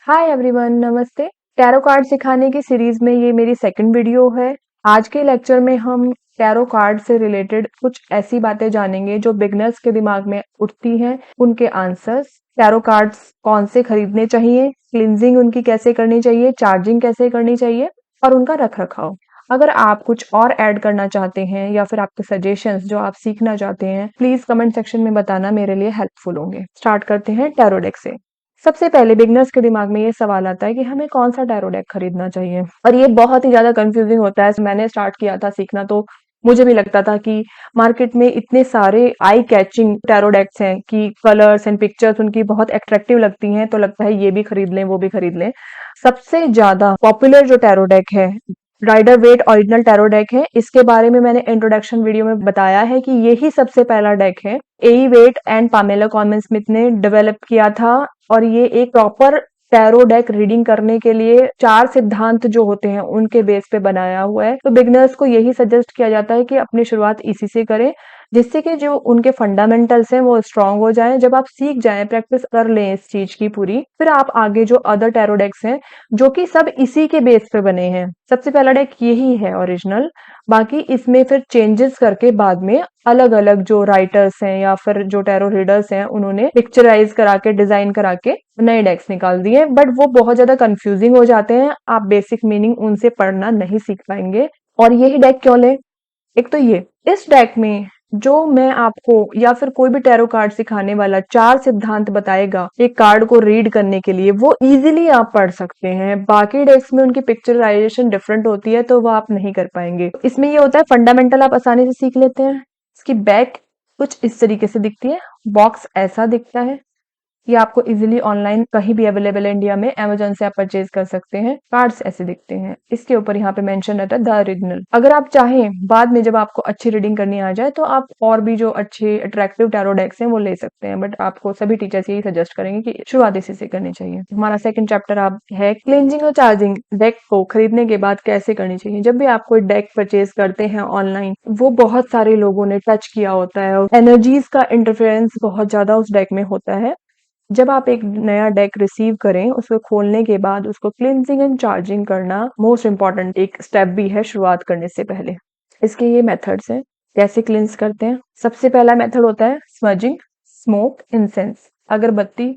Hi everyone, नमस्ते। Tarot card सिखाने की सीरीज में ये मेरी सेकंड वीडियो है। आज के लेक्चर में हम टैरो कार्ड से रिलेटेड कुछ ऐसी बातें जानेंगे जो बिगनर्स के दिमाग में उठती हैं, उनके आंसर्स, टैरो कार्ड्स कौन से खरीदने चाहिए, क्लिनजिंग उनकी कैसे करनी चाहिए, चार्जिंग कैसे करनी चाहिए और उनका रख रखाव। अगर आप कुछ और ऐड करना चाहते हैं या फिर आपके सजेशंस जो आप सीखना चाहते हैं, प्लीज कमेंट सेक्शन में बताना, मेरे लिए हेल्पफुल होंगे। स्टार्ट करते हैं टैरो डेक से। सबसे पहले बिगनर्स के दिमाग में ये सवाल आता है कि हमें कौन सा टैरो डेक खरीदना चाहिए, और ये बहुत ही ज्यादा कंफ्यूजिंग होता है। मैंने स्टार्ट किया था सीखना तो मुझे भी लगता था कि मार्केट में इतने सारे आई कैचिंग टैरो डेक्स हैं कि कलर्स एंड पिक्चर्स उनकी बहुत अट्रैक्टिव लगती हैं, तो लगता है ये भी खरीद लें वो भी खरीद लें। सबसे ज्यादा पॉपुलर जो टैरो डेक है, Rider Waite original tarot deck है। इसके बारे में मैंने इंट्रोडक्शन वीडियो में बताया है कि यही सबसे पहला डेक है। A E Waite and Pamela Colman Smith ने डेवलप किया था, और ये एक प्रॉपर टैरो डेक रीडिंग करने के लिए 4 सिद्धांत जो होते हैं उनके बेस पे बनाया हुआ है। तो बिगनर्स को यही सजेस्ट किया जाता है कि अपनी शुरुआत इसी से करें, जिससे कि जो उनके फंडामेंटल्स हैं वो स्ट्रांग हो जाएं। जब आप सीख जाएं, प्रैक्टिस कर लें इस चीज की पूरी, फिर आप आगे जो अदर टैरो डेक्स हैं जो कि सब इसी के बेस पे बने हैं, सबसे पहला डेक यही है ओरिजिनल। बाकी इसमें फिर चेंजेस करके बाद में अलग अलग जो राइटर्स हैं या फिर जो टैरो रीडर्स हैं उन्होंने पिक्चराइज करा के, डिजाइन करा के नए डेक्स निकाल दिए, बट वो बहुत ज्यादा कंफ्यूजिंग हो जाते हैं। आप बेसिक मीनिंग उनसे पढ़ना नहीं सीख पाएंगे। और यही डेक क्यों लें? एक तो ये, इस डेक में जो मैं आपको या फिर कोई भी टैरो कार्ड सिखाने वाला 4 सिद्धांत बताएगा एक कार्ड को रीड करने के लिए, वो इजीली आप पढ़ सकते हैं। बाकी डेक्स में उनकी पिक्चराइजेशन डिफरेंट होती है, तो वो आप नहीं कर पाएंगे। इसमें ये होता है फंडामेंटल आप आसानी से सीख लेते हैं। इसकी बैक कुछ इस तरीके से दिखती है, बॉक्स ऐसा दिखता है। ये आपको इजीली ऑनलाइन कहीं भी अवेलेबल है इंडिया में, अमेजोन से आप परचेज कर सकते हैं। कार्ड्स ऐसे दिखते हैं, इसके ऊपर यहाँ पे मेंशन रहता है द ओरिजिनल। अगर आप चाहें बाद में जब आपको अच्छी रीडिंग करनी आ जाए तो आप और भी जो अच्छे अट्रैक्टिव टैरो डेक्स हैं वो ले सकते हैं, बट आपको सभी टीचर्स यही सजेस्ट करेंगे कि शुरुआत इसी से करनी चाहिए। हमारा सेकंड चैप्टर आप है क्लींजिंग और चार्जिंग। डेक को खरीदने के बाद कैसे करनी चाहिए? जब भी आप कोई डेक परचेज करते हैं ऑनलाइन, वो बहुत सारे लोगों ने टच किया होता है और एनर्जीज का इंटरफेरेंस बहुत ज्यादा उस डेक में होता है। जब आप एक नया डेक रिसीव करें, उसको खोलने के बाद उसको क्लींजिंग एंड चार्जिंग करना मोस्ट इम्पॉर्टेंट एक स्टेप भी है शुरुआत करने से पहले। इसके ये मेथड्स हैं कैसे क्लींस करते हैं। सबसे पहला मेथड होता है स्मजिंग, स्मोक, इंसेंस, अगरबत्ती,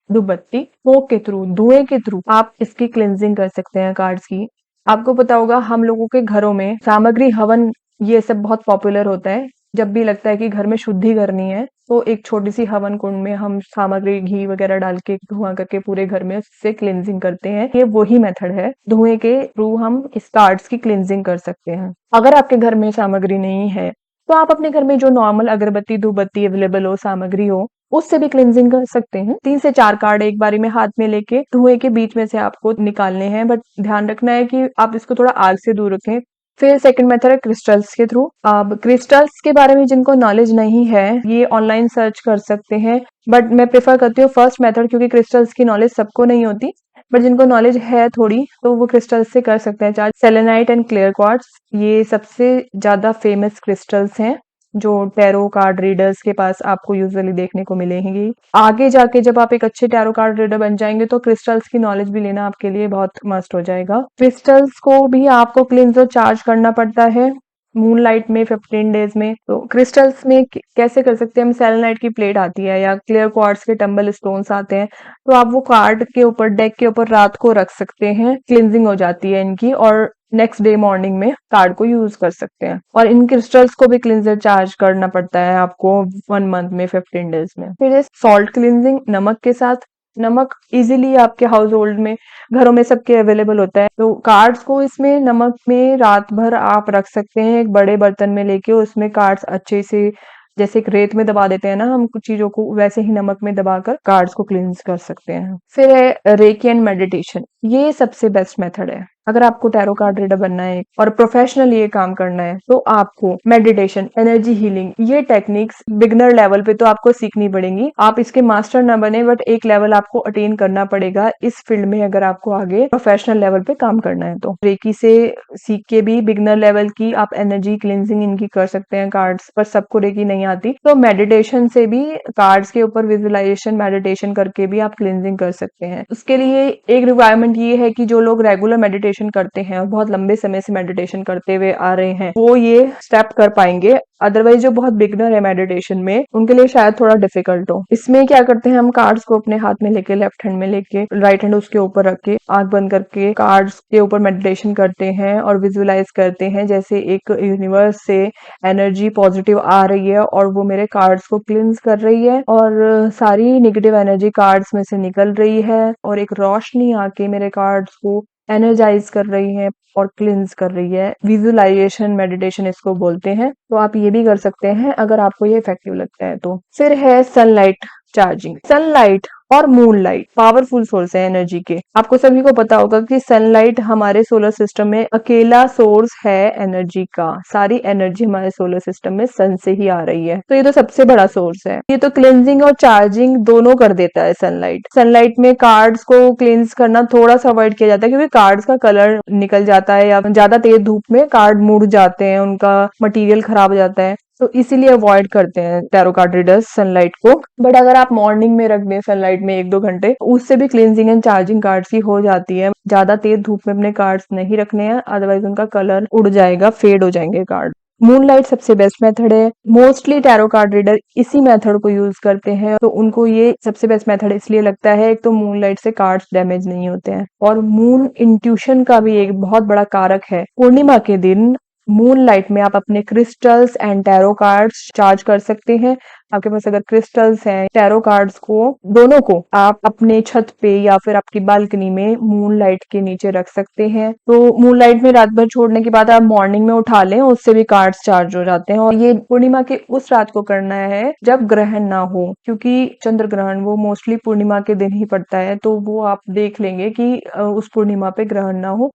धूपबत्ती, स्मोक के थ्रू, धुएं के थ्रू आप इसकी क्लींजिंग कर सकते हैं कार्ड्स की। आपको पता होगा हम लोगों के घरों में सामग्री हवन ये सब बहुत पॉपुलर होता है। जब भी लगता है कि घर में शुद्धि करनी है तो एक छोटी सी हवन कुंड में हम सामग्री घी वगैरह डाल के धुआं करके पूरे घर में उससे क्लींजिंग करते हैं। ये वही मेथड है, धुएं के थ्रू हम इस कार्ड्स की क्लींजिंग कर सकते हैं। अगर आपके घर में सामग्री नहीं है तो आप अपने घर में जो नॉर्मल अगरबत्ती धूपबत्ती अवेलेबल हो, सामग्री हो, उससे भी क्लींजिंग कर सकते हैं। 3 से 4 कार्ड एक बारी में हाथ में लेके धुएं के बीच में से आपको निकालने हैं, बट ध्यान रखना है कि आप इसको थोड़ा आग से दूर रखें। फिर सेकंड मेथड है क्रिस्टल्स के थ्रू। अब क्रिस्टल्स के बारे में जिनको नॉलेज नहीं है ये ऑनलाइन सर्च कर सकते हैं, बट मैं प्रेफर करती हूँ फर्स्ट मेथड, क्योंकि क्रिस्टल्स की नॉलेज सबको नहीं होती, बट जिनको नॉलेज है थोड़ी तो वो क्रिस्टल्स से कर सकते हैं charge. Selenite and clear quartz ये सबसे ज्यादा फेमस क्रिस्टल्स हैं जो टैरो कार्ड रीडर्स के पास आपको यूजुअली देखने को मिलेंगी। आगे जाके जब आप एक अच्छे टैरो कार्ड रीडर बन जाएंगे तो क्रिस्टल्स की नॉलेज भी लेना आपके लिए बहुत मस्ट हो जाएगा। क्रिस्टल्स को भी आपको क्लींस और चार्ज करना पड़ता है मूनलाइट में 15 डेज में। तो क्रिस्टल्स में कैसे कर सकते हैं हम? सेलेनाइट की प्लेट आती है या क्लियर क्वार्ट्ज के टम्बल स्टोन्स आते हैं, तो आप वो कार्ड के ऊपर, डेक के ऊपर रात को रख सकते हैं, क्लिंजिंग हो जाती है इनकी, और नेक्स्ट डे मॉर्निंग में कार्ड को यूज कर सकते हैं। और इन क्रिस्टल्स को भी क्लिंजर चार्ज करना पड़ता है आपको 1 मंथ में, 15 डेज में। फिर सॉल्ट क्लिंजिंग, नमक के साथ। नमक इजीली आपके हाउस होल्ड में, घरों में सबके अवेलेबल होता है, तो कार्ड्स को इसमें नमक में रात भर आप रख सकते हैं एक बड़े बर्तन में लेके। उसमें कार्ड्स अच्छे से, जैसे एक रेत में दबा देते हैं ना हम कुछ चीजों को, वैसे ही नमक में दबाकर कार्ड्स को क्लींस कर सकते हैं। फिर है रेकी एंड मेडिटेशन। ये सबसे बेस्ट मेथड है। अगर आपको टैरो कार्ड रीडर बनना है और प्रोफेशनल ये काम करना है तो आपको मेडिटेशन, एनर्जी हीलिंग, ये टेक्निक्स बिगनर लेवल पे तो आपको सीखनी पड़ेंगी। आप इसके मास्टर ना बने बट एक लेवल आपको अटेन करना पड़ेगा इस फील्ड में अगर आपको आगे प्रोफेशनल लेवल पे काम करना है। तो रेकी से सीख के भी बिगनर लेवल की आप एनर्जी क्लिनजिंग इनकी कर सकते हैं कार्ड्स पर, सबको रेकी नहीं आती। तो मेडिटेशन से भी कार्ड्स के ऊपर विजुअलाइजेशन मेडिटेशन करके भी आप क्लिनजिंग कर सकते हैं। उसके लिए एक रिक्वायरमेंट ये है कि जो लोग रेगुलर मेडिटेशन करते हैं और बहुत लंबे समय से मेडिटेशन करते हुए आ रहे हैं वो ये स्टेप कर पाएंगे। अदरवाइज जो बहुत बिगनर है मेडिटेशन में उनके लिए शायद थोड़ा डिफिकल्ट हो। इसमें क्या करते हैं, हम कार्ड्स को अपने हाथ में लेके, लेफ्ट हैंड में लेके, राइट हैंड उसके ऊपर रख के, आंख बंद करके कार्ड्स के ऊपर मेडिटेशन करते हैं और विजुअलाइज करते हैं जैसे एक यूनिवर्स से एनर्जी पॉजिटिव आ रही है और वो मेरे कार्ड्स को क्लींस कर रही है और सारी नेगेटिव एनर्जी कार्ड्स में से निकल रही है और एक रोशनी आके मेरे कार्ड्स को एनर्जाइज कर रही है और क्लिंस कर रही है। विजुअलाइजेशन मेडिटेशन इसको बोलते हैं। तो आप ये भी कर सकते हैं अगर आपको ये इफेक्टिव लगता है तो। फिर है सनलाइट चार्जिंग। सनलाइट और मूनलाइट पावरफुल सोर्स है एनर्जी के। आपको सभी को पता होगा कि सनलाइट हमारे सोलर सिस्टम में अकेला सोर्स है एनर्जी का। सारी एनर्जी हमारे सोलर सिस्टम में सन से ही आ रही है, तो ये तो सबसे बड़ा सोर्स है। ये तो क्लेंजिंग और चार्जिंग दोनों कर देता है सनलाइट। सनलाइट में कार्ड्स को क्लींस करना थोड़ा सा अवॉइड किया जाता है क्योंकि कार्ड्स का कलर निकल जाता है या ज्यादा तेज धूप में कार्ड मुड़ जाते हैं, उनका मटेरियल खराब हो जाता है, तो इसीलिए अवॉइड करते हैं टैरो कार्ड रीडर्स सनलाइट को। बट अगर आप मॉर्निंग में रख दें सनलाइट में 1-2 घंटे, उससे भी क्लींजिंग एंड चार्जिंग कार्ड्स की हो जाती है। ज्यादा तेज धूप में अपने कार्ड्स नहीं रखने हैं, अदरवाइज उनका कलर उड़ जाएगा, फेड हो जाएंगे कार्ड। मूनलाइट सबसे बेस्ट मेथड है। मोस्टली टैरो कार्ड रीडर इसी मेथड को यूज करते हैं, तो उनको ये सबसे बेस्ट मेथड इसलिए लगता है। एक तो मूनलाइट से कार्ड्स डैमेज नहीं होते हैं और मून इंट्यूशन का भी एक बहुत बड़ा कारक है। पूर्णिमा के दिन मून लाइट में आप अपने crystals and tarot cards charge कर सकते हैं। आपके पास अगर क्रिस्टल्स हैं, टैरो कार्ड्स को, दोनों को आप अपने छत पे या फिर आपकी बालकनी में मून लाइट के नीचे रख सकते हैं। तो मून लाइट में रात भर छोड़ने के बाद आप मॉर्निंग में उठा लें, उससे भी कार्ड्स चार्ज हो जाते हैं। और ये पूर्णिमा के उस रात को करना है जब ग्रहण ना हो, क्योंकि चंद्र ग्रहण वो मोस्टली पूर्णिमा के दिन ही पड़ता है, तो वो आप देख लेंगे कि उस पूर्णिमा पे ग्रहण ना हो।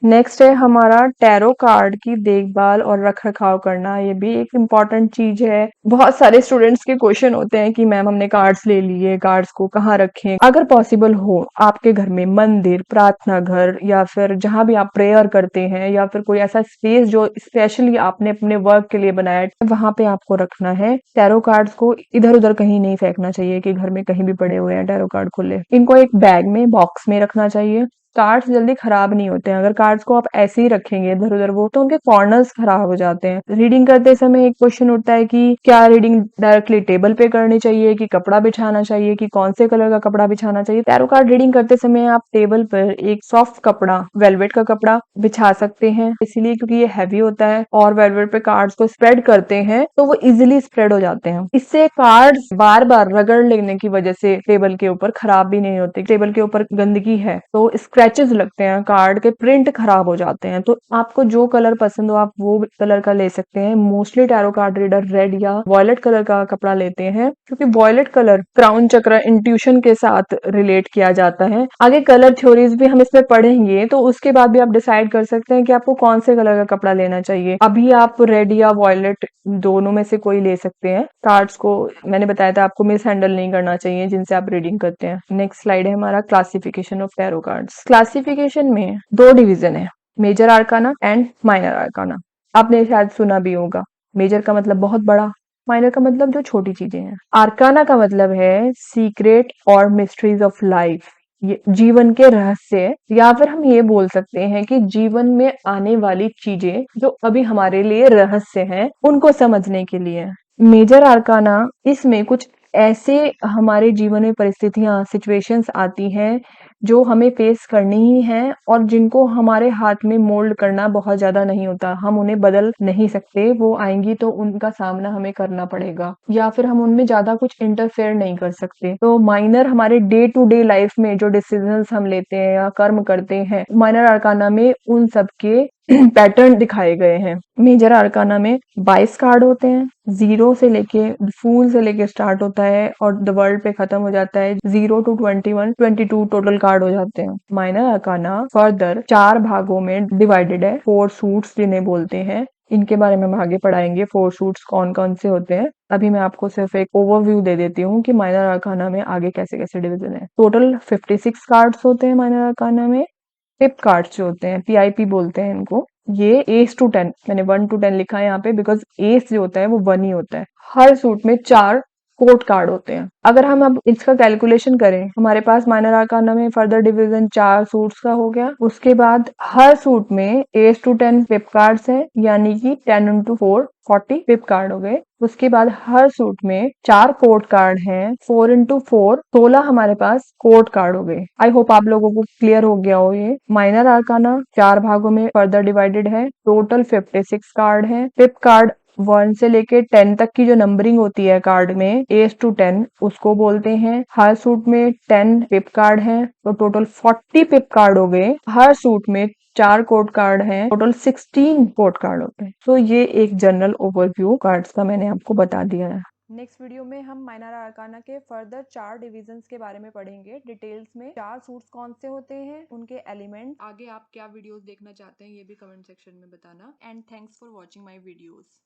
नेक्स्ट है हमारा टैरो कार्ड की देखभाल और रख रखाव करना। ये भी एक इम्पॉर्टेंट चीज है। बहुत सारे स्टूडेंट्स के क्वेश्चन होते हैं कि मैम हमने कार्ड्स ले लिए, कार्ड्स को कहाँ रखें। अगर पॉसिबल हो आपके घर में मंदिर, प्रार्थना घर या फिर जहां भी आप प्रेयर करते हैं या फिर कोई ऐसा स्पेस जो स्पेशली आपने अपने वर्क के लिए बनाया है, वहां पे आपको रखना है। टैरो कार्ड्स को इधर उधर कहीं नहीं फेंकना चाहिए कि घर में कहीं भी पड़े हुए हैं टैरो कार्ड खुले। इनको एक बैग में, बॉक्स में रखना चाहिए। कार्ड्स जल्दी खराब नहीं होते हैं। अगर कार्ड्स को आप ऐसे ही रखेंगे इधर उधर वो, तो उनके कॉर्नर्स खराब हो जाते हैं। रीडिंग करते समय एक क्वेश्चन उठता है कि क्या रीडिंग डायरेक्टली टेबल पे करनी चाहिए कि कपड़ा बिछाना चाहिए, कि कौन से कलर का कपड़ा बिछाना चाहिए। टैरो कार्ड रीडिंग करते समय आप टेबल पर एक सॉफ्ट कपड़ा, वेलवेट का कपड़ा बिछा सकते हैं, इसीलिए क्योंकि ये हैवी होता है और वेलवेट पे कार्ड्स को स्प्रेड करते हैं तो वो इजिली स्प्रेड हो जाते हैं। इससे कार्ड्स बार बार रगड़ लेने की वजह से टेबल के ऊपर खराब भी नहीं होते। टेबल के ऊपर गंदगी है तो स्क्रैचेस लगते हैं, कार्ड के प्रिंट खराब हो जाते हैं। तो आपको जो कलर पसंद हो आप वो कलर का ले सकते हैं। Mostly tarot card reader red या वॉयलेट कलर का कपड़ा लेते हैं क्योंकि वॉयलेट कलर क्राउन चक्र इंट्यूशन के साथ रिलेट किया जाता है। आगे कलर थ्योरीज भी हम इसमें पढ़ेंगे तो उसके बाद भी आप डिसाइड कर सकते हैं कि आपको कौन से कलर का कपड़ा लेना चाहिए। अभी आप रेड या वॉयलेट दोनों में से कोई ले सकते हैं। कार्ड्स को मैंने बताया था आपको मिस हैंडल नहीं करना चाहिए जिनसे आप रीडिंग करते हैं। नेक्स्ट स्लाइड है हमारा classification of tarot cards. Classification में 2 डिवीजन है, major arcana and minor arcana. आपने शायद सुना भी होगा। मेजर का मतलब बहुत बड़ा, माइनर का मतलब जो छोटी चीजें हैं। आर्काना का मतलब है सीक्रेट और मिस्ट्रीज ऑफ लाइफ, ये जीवन के रहस्य, या फिर हम ये बोल सकते हैं कि जीवन में आने वाली चीजें जो अभी हमारे लिए रहस्य हैं उनको समझने के लिए। मेजर आर्काना, इसमें कुछ ऐसे हमारे जीवन में परिस्थितियां, सिचुएशंस आती हैं जो हमें फेस करनी ही है और जिनको हमारे हाथ में मोल्ड करना बहुत ज्यादा नहीं होता। हम उन्हें बदल नहीं सकते, वो आएंगी तो उनका सामना हमें करना पड़ेगा या फिर हम उनमें ज्यादा कुछ इंटरफेयर नहीं कर सकते। तो माइनर हमारे डे टू डे लाइफ में जो डिसीजंस हम लेते हैं या कर्म करते हैं, माइनर आर्काना में उन सब के पैटर्न दिखाए गए हैं। मेजर आर्काना में 22 कार्ड होते हैं, 0 से लेके फूल से लेके स्टार्ट होता है और द वर्ल्ड पे खत्म हो जाता है। 0 to 21, 22 टोटल कार्ड हो जाते हैं। माइनर आर्काना फर्दर 4 भागों में डिवाइडेड है। 4 सूट्स जिन्हें बोलते हैं, इनके बारे में हम आगे पढ़ाएंगे। 4 सूट्स कौन कौन से होते हैं। अभी मैं आपको सिर्फ एक ओवरव्यू दे देती हूँ कि माइनर आर्काना में आगे कैसे कैसे डिवीजन है। टोटल 56 कार्ड्स होते हैं माइनर आर्काना में। पिप कार्ड्स जो होते हैं, पीआईपी बोलते हैं इनको, ये एस टू 10, मैंने 1 to 10 लिखा है यहाँ पे बिकॉज एस जो होता है वो 1 ही होता है। हर सूट में 4 कोट कार्ड होते हैं। अगर हम अब इसका कैलकुलेशन करें, हमारे पास माइनर आर्काना में फर्दर डिवीजन 4 सूट्स का हो गया। उसके बाद हर सूट में एस टू 10 पिप कार्ड्स हैं, यानी कि 10 into 4 40 पिप कार्ड हो गए। उसके बाद हर सूट में 4 कोट कार्ड हैं, 4 into 4 16 हमारे पास कोट कार्ड हो गए। आई होप आप लोगों को क्लियर हो गया हो। ये माइनर आर्काना 4 भागों में फर्दर डिवाइडेड है। टोटल 56 कार्ड हैं। पिप कार्ड 1 से लेके 10 तक की जो नंबरिंग होती है कार्ड में, एस टू 10, उसको बोलते हैं। हर सूट में 10 पिप कार्ड हैं, तो टोटल 40 पिप कार्ड हो गए। हर सूट में 4 कोड कार्ड हैं, टोटल 16 कोड कार्ड होते हैं। तो ये एक जनरल ओवरव्यू कार्ड्स का मैंने आपको बता दिया है। नेक्स्ट वीडियो में हम माइनर आर्काना के फर्दर 4 डिविजन्स के बारे में पढ़ेंगे डिटेल्स में। 4 सूट्स कौन से होते हैं, उनके एलिमेंट। आगे आप क्या वीडियोस देखना चाहते हैं ये भी कमेंट सेक्शन में बताना। And thanks for watching my videos.